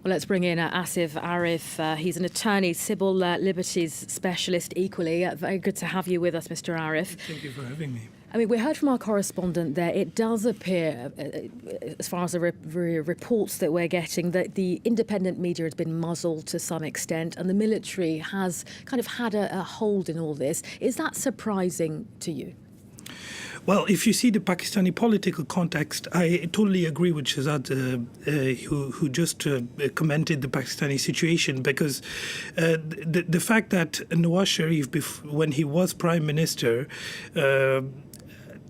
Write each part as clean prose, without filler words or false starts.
Well, let's bring in Asif ARIF. He's an attorney, civil liberties specialist equally. Very good to have you with us, Mr. ARIF. Thank you for having me. I mean, we heard from our correspondent there, it does appear, as far as the reports that we're getting, that the independent media has been muzzled to some extent and the military has kind of had a hold in all this. Is that surprising to you? Well, if you see the Pakistani political context, I totally agree with Shahzad, who just commented the Pakistani situation, because the fact that Nawaz Sharif, when he was Prime Minister,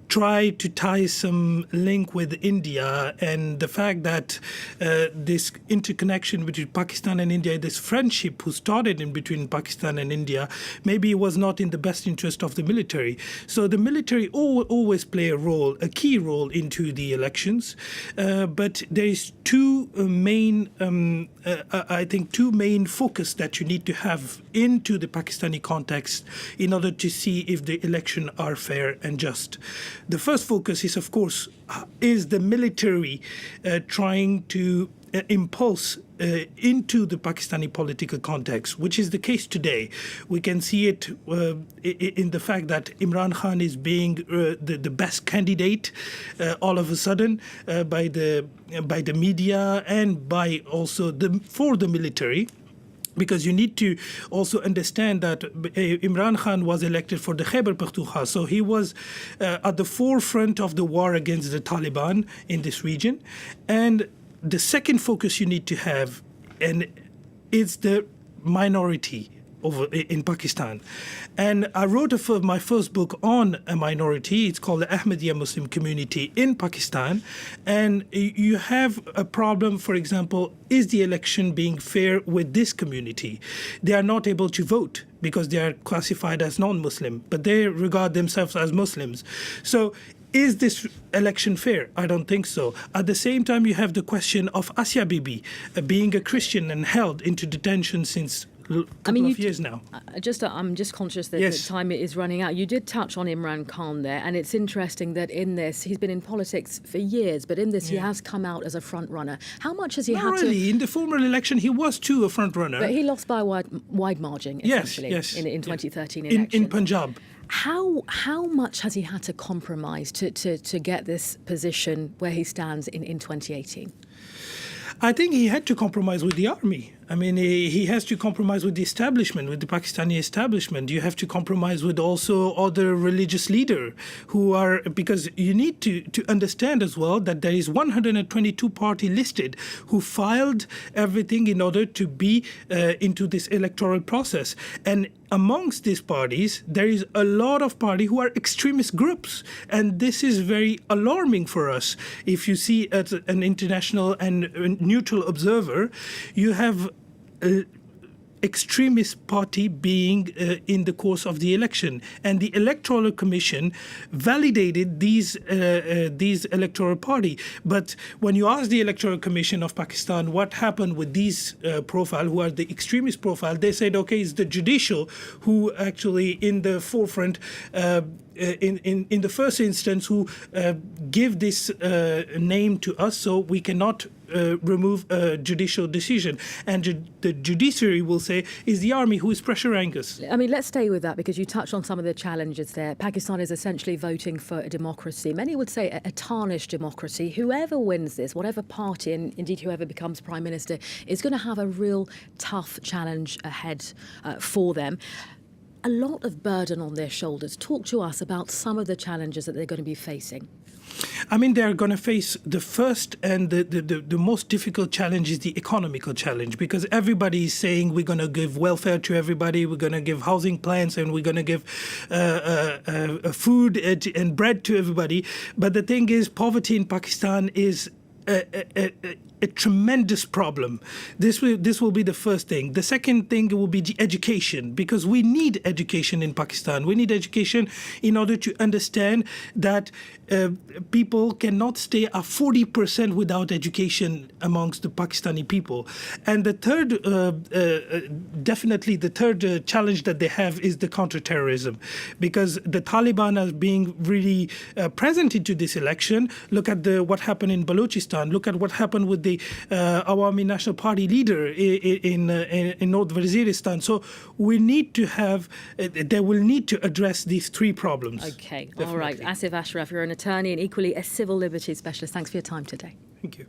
tried to tie some link with India, and the fact that this interconnection between Pakistan and India, this friendship who started in between Pakistan and India, maybe it was not in the best interest of the military. So the military always play a key role into the elections. But there is two main focus that you need to have into the Pakistani context in order to see if the elections are fair and just. The first focus is, of course, is the military trying to impulse into the Pakistani political context, which is the case today. We can see it in the fact that Imran Khan is being the best candidate all of a sudden by the media and by also for the military. Because you need to also understand that Imran Khan was elected for the Khyber Pakhtunkhwa, so he was at the forefront of the war against the Taliban in this region. And the second focus you need to have, and it's the minority in Pakistan. And I wrote my first book on a minority. It's called the Ahmadiyya Muslim community in Pakistan. And you have a problem, for example, is the election being fair with this community? They are not able to vote because they are classified as non-Muslim, but they regard themselves as Muslims. So is this election fair? I don't think so. At the same time, you have the question of Asia Bibi being a Christian and held into detention since a couple of years now. I'm just conscious that Yes. the time is running out. You did touch on Imran Khan there, and it's interesting that in this, he's been in politics for years, but in this he has come out as a front runner. How much has he had really. In the former election, he was too a front runner. But he lost by a wide margin, essentially, in 2013 elections. In Punjab. How much has he had to compromise to get this position where he stands in 2018? I think he had to compromise with the army. I mean, he has to compromise with the establishment, with the Pakistani establishment. You have to compromise with also other religious leaders who are, because you need to understand as well that there is 122 party listed who filed everything in order to be into this electoral process. And amongst these parties, there is a lot of parties who are extremist groups. And this is very alarming for us. If you see as an international and neutral observer, you have extremist party being in the course of the election, and the Electoral Commission validated these electoral party. But when you ask the Electoral Commission of Pakistan what happened with these profile, who are the extremist profile, they said, okay, it's the judicial who actually in the forefront. In the first instance, who give this name to us, so we cannot remove a judicial decision. And the judiciary will say is the army who is pressuring us. I mean, let's stay with that because you touched on some of the challenges there. Pakistan is essentially voting for a democracy. Many would say a tarnished democracy. Whoever wins this, whatever party, and indeed whoever becomes prime minister, is going to have a real tough challenge ahead for them. A lot of burden on their shoulders. Talk to us about some of the challenges that they're going to be facing. I mean, they're going to face the first and the most difficult challenge is the economical challenge, because everybody is saying we're going to give welfare to everybody, we're going to give housing plans, and we're going to give food and bread to everybody. But the thing is, poverty in Pakistan is a tremendous problem. This will be the first thing. The second thing will be the education, because we need education in Pakistan. We need education in order to understand that people cannot stay at 40% without education amongst the Pakistani people. And the third, definitely the third challenge that they have is the counterterrorism, because the Taliban are being really present into this election. Look at what happened in Balochistan. Look at what happened with the the Awami National Party leader in North Waziristan. So we need to have, they will need to address these three problems. Okay, Definitely. all right. Asif ARIF, you're an attorney and equally a civil liberties specialist. Thanks for your time today. Thank you.